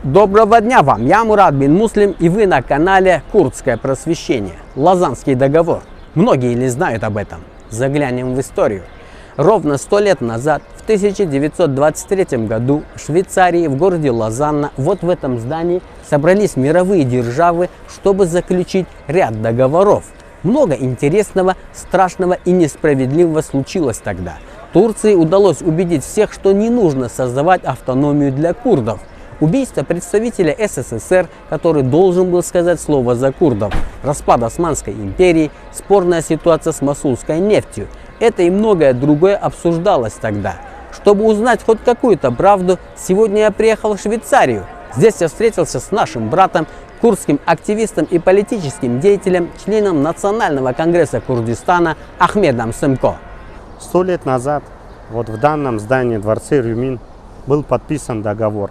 Доброго дня вам, я Мурат бин Муслим, и вы на канале Курдское просвещение. Лозаннский договор. Многие не знают об этом. Заглянем в историю. Ровно 100 лет назад, в 1923 году, в Швейцарии, в городе Лозанна, вот в этом здании, собрались мировые державы, чтобы заключить ряд договоров. Много интересного, страшного и несправедливого случилось тогда. Турции удалось убедить всех, что не нужно создавать автономию для курдов. Убийство представителя СССР, который должен был сказать слово за курдов, распад Османской империи, спорная ситуация с мосульской нефтью. Это и многое другое обсуждалось тогда. Чтобы узнать хоть какую-то правду, сегодня я приехал в Швейцарию. Здесь я встретился с нашим братом, курдским активистом и политическим деятелем, членом Национального конгресса Курдистана Ахмедом Сымко. 100 лет назад вот в данном здании Дворце Рюмин был подписан договор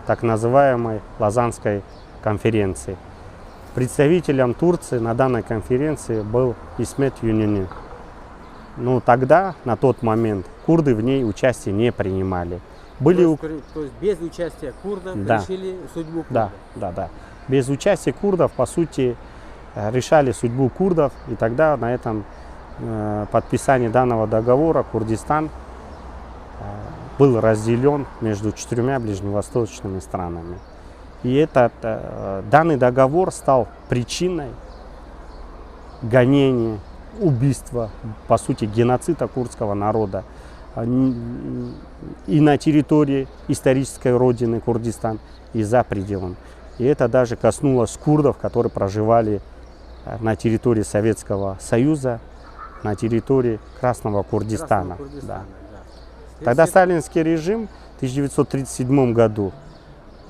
так называемой Лозаннской конференции. Представителем Турции на данной конференции был Исмет Юнини. Но тогда, на тот момент, курды в ней участие не принимали. То есть без участия курдов решили судьбу курдов? Да. Без участия курдов, по сути, решали судьбу курдов. И тогда на этом подписании данного договора Курдистан был разделен между 4 ближневосточными странами. И данный договор стал причиной гонения, убийства, по сути, геноцида курдского народа и на территории исторической родины Курдистан, и за пределом. И это даже коснулось курдов, которые проживали на территории Советского Союза, на территории Красного Курдистана. Да. Тогда сталинский режим в 1937 году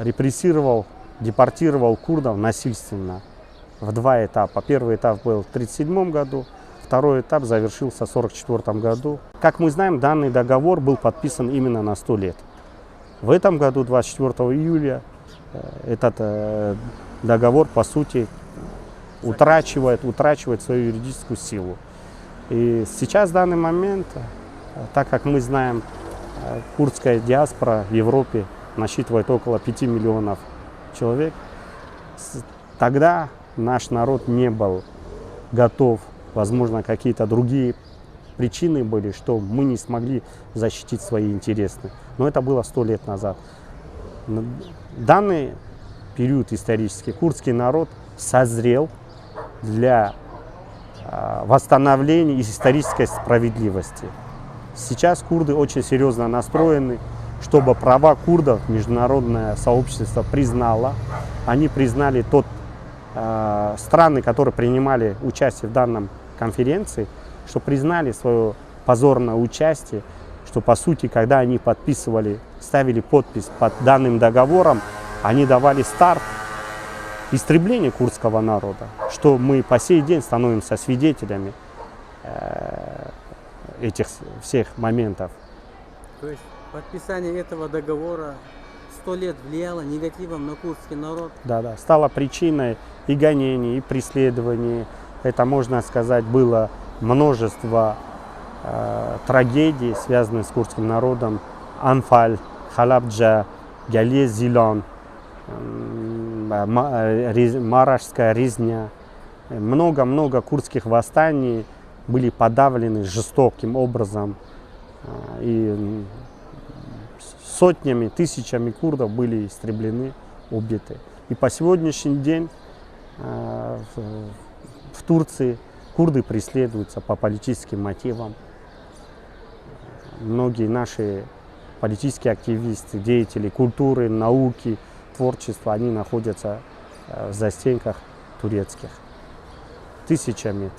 репрессировал, депортировал курдов насильственно в 2 этапа. Первый этап был в 1937 году, второй этап завершился в 1944 году. Как мы знаем, данный договор был подписан именно на 100 лет. В этом году, 24 июля, этот договор, по сути, утрачивает свою юридическую силу. И сейчас, в данный момент, так как мы знаем, курдская диаспора в Европе насчитывает около 5 миллионов человек, тогда наш народ не был готов, возможно, какие-то другие причины были, что мы не смогли защитить свои интересы. Но это было 100 лет назад. В данный период исторический курдский народ созрел для восстановления исторической справедливости. Сейчас курды очень серьезно настроены, чтобы права курдов международное сообщество признало. Они признали страны, которые принимали участие в данном конференции, что признали свое позорное участие, что по сути, когда они подписывали, ставили подпись под данным договором, они давали старт истреблению курдского народа, что мы по сей день становимся свидетелями этих всех моментов. То есть подписание этого договора 100 лет влияло негативом на курдский народ? Да, стало причиной и гонений, и преследований. Это, можно сказать, было множество трагедий, связанных с курдским народом. Анфаль, Халабджа, Галез, Зилон, Маражская резня. Много курдских восстаний были подавлены жестоким образом. И сотнями, тысячами курдов были истреблены, убиты. И по сегодняшний день в Турции курды преследуются по политическим мотивам. Многие наши политические активисты, деятели культуры, науки, творчества, они находятся в застенках турецких. Тысячами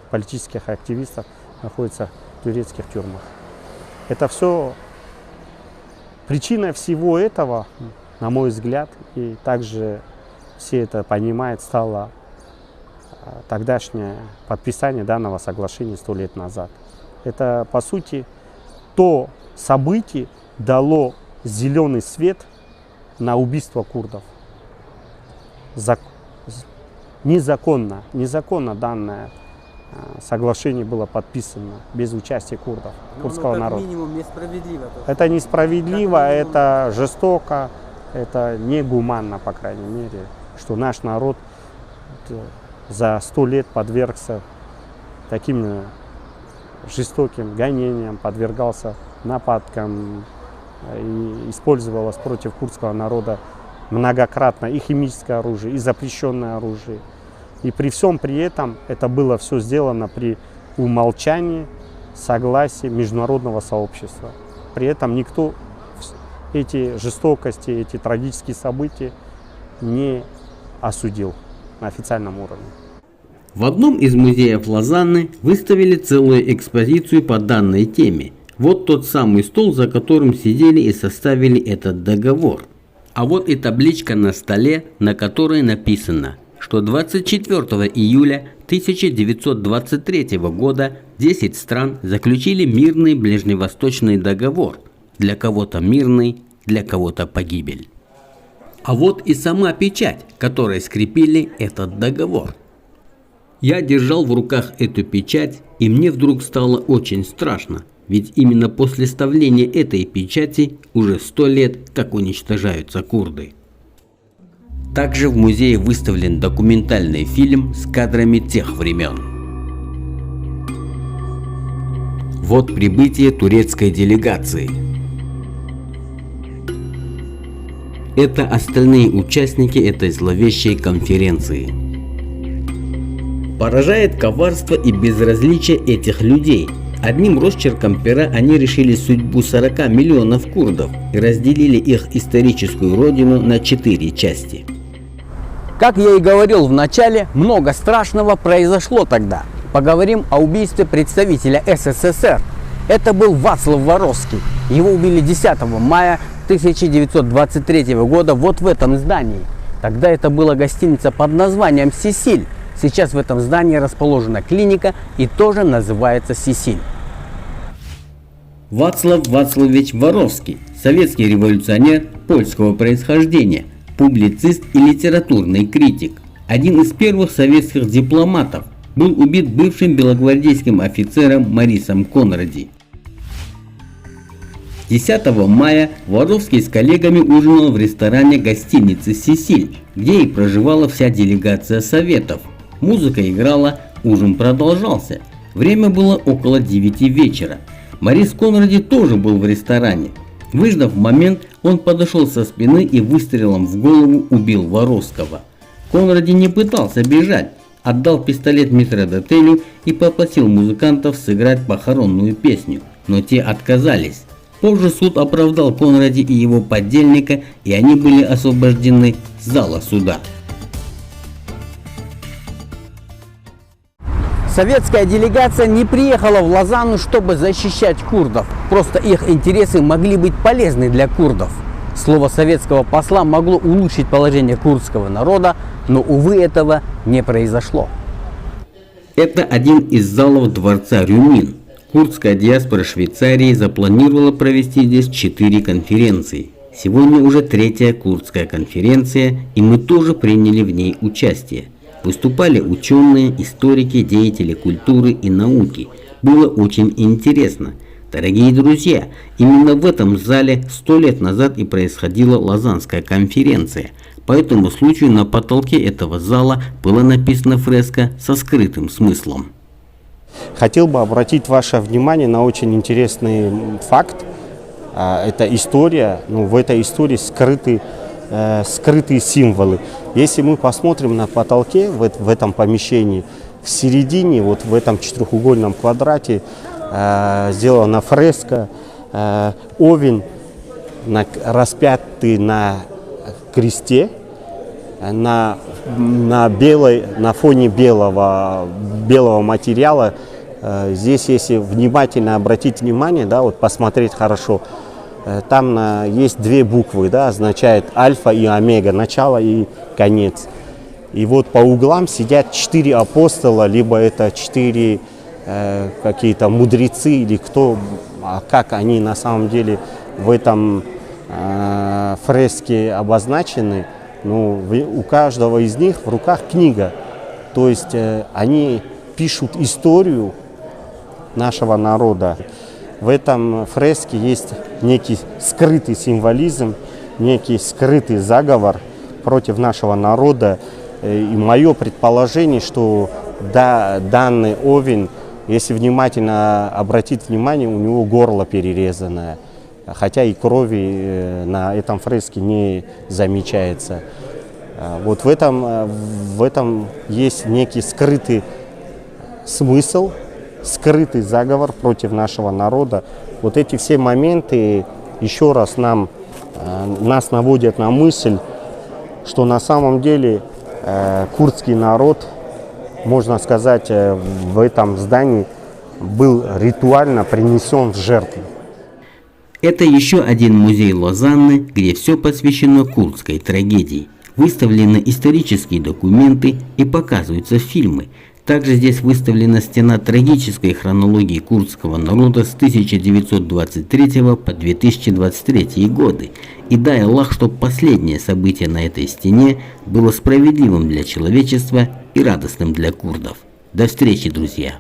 политических активистов находятся в турецких тюрьмах. Это все причиной всего этого, на мой взгляд, и также все это понимают, стало тогдашнее подписание данного соглашения 100 лет назад. Это, по сути, то событие дало зеленый свет на убийство курдов. Незаконно данное соглашение было подписано без участия курдов, курдского народа. Минимум несправедливо. Это несправедливо, это жестоко, это негуманно, по крайней мере, что наш народ за 100 лет подвергся таким жестоким гонениям, подвергался нападкам, и использовалось против курдского народа многократно и химическое оружие, и запрещенное оружие. И при всем при этом это было все сделано при умолчании, согласии международного сообщества. При этом никто эти жестокости, эти трагические события не осудил на официальном уровне. В одном из музеев Лозанны выставили целую экспозицию по данной теме. Вот тот самый стол, за которым сидели и составили этот договор. А вот и табличка на столе, на которой написано, что 24 июля 1923 года 10 стран заключили мирный ближневосточный договор. Для кого-то мирный, для кого-то погибель. А вот и сама печать, которой скрепили этот договор. Я держал в руках эту печать, и мне вдруг стало очень страшно, ведь именно после ставления этой печати уже 100 лет как уничтожаются курды. Также в музее выставлен документальный фильм с кадрами тех времен. Вот прибытие турецкой делегации. Это остальные участники этой зловещей конференции. Поражает коварство и безразличие этих людей. Одним росчерком пера они решили судьбу 40 миллионов курдов и разделили их историческую родину на 4 части. Как я и говорил в начале, много страшного произошло тогда. Поговорим о убийстве представителя СССР. Это был Вацлав Воровский. Его убили 10 мая 1923 года вот в этом здании. Тогда это была гостиница под названием «Сесиль». Сейчас в этом здании расположена клиника и тоже называется «Сесиль». Вацлав Вацлавович Воровский, советский революционер польского происхождения, публицист и литературный критик, один из первых советских дипломатов, был убит бывшим белогвардейским офицером Марисом Конради. 10 мая Воровский с коллегами ужинал в ресторане гостиницы «Сесиль», где и проживала вся делегация Советов. Музыка играла, ужин продолжался. Время было около 9 вечера. Марис Конради тоже был в ресторане. Выждав момент, он подошел со спины и выстрелом в голову убил Воровского. Конради не пытался бежать, отдал пистолет метрдотелю и попросил музыкантов сыграть похоронную песню, но те отказались. Позже суд оправдал Конради и его подельника, и они были освобождены с зала суда. Советская делегация не приехала в Лозанну, чтобы защищать курдов. Просто их интересы могли быть полезны для курдов. Слово советского посла могло улучшить положение курдского народа, но, увы, этого не произошло. Это один из залов дворца Рюмин. Курдская диаспора Швейцарии запланировала провести здесь 4 конференции. Сегодня уже 3-я курдская конференция, и мы тоже приняли в ней участие. Выступали ученые, историки, деятели культуры и науки. Было очень интересно. Дорогие друзья, именно в этом зале 100 лет назад и происходила Лозаннская конференция. По этому случаю на потолке этого зала была написана фреска со скрытым смыслом. Хотел бы обратить ваше внимание на очень интересный факт. Это история, в этой истории скрытые символы. Если мы посмотрим на потолке в этом помещении, в середине, вот в этом четырехугольном квадрате, сделана фреска, овен, распятый на кресте, на фоне белого материала. Здесь, если внимательно обратить внимание, вот посмотреть хорошо, там есть 2 буквы, означает альфа и омега, начало и конец. И вот по углам сидят 4 апостола, либо это 4 какие-то мудрецы, или кто, как они на самом деле в этом фреске обозначены. У каждого из них в руках книга, то есть они пишут историю нашего народа. В этом фреске есть некий скрытый символизм, некий скрытый заговор против нашего народа. И мое предположение, что данный овен, если внимательно обратить внимание, у него горло перерезанное, хотя и крови на этом фреске не замечается. Вот в этом есть некий скрытый смысл, скрытый заговор против нашего народа. Вот эти все моменты еще раз нас наводят на мысль, что на самом деле курдский народ, можно сказать, в этом здании был ритуально принесен в жертву. Это еще один музей Лозанны, где все посвящено курдской трагедии. Выставлены исторические документы и показываются фильмы. Также здесь выставлена стена трагической хронологии курдского народа с 1923 по 2023 годы. И дай Аллах, чтобы последнее событие на этой стене было справедливым для человечества и радостным для курдов. До встречи, друзья!